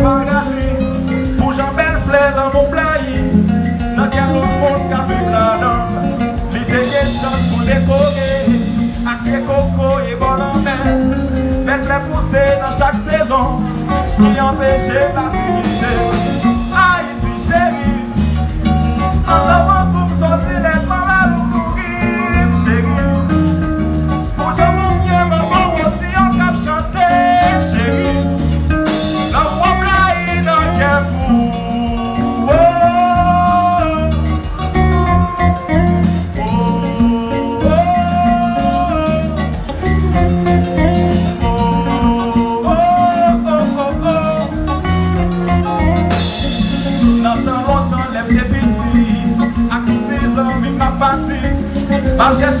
paradis. Pour Jean-Belle Fleur dans mon playi. Dans quel autre monde qu'a vu là-dedans. L'idée de chance pour décorer. Avec les cocos et bon en mer. Belle fleur poussée dans chaque saison. Qui empêche la sécurité. Haïti chérie. En avant tout me sortir les malades ou courir chérie. Pour je mon bien maman aussi en cap chanter chérie. Dans mon playi dans quel fou. J'ai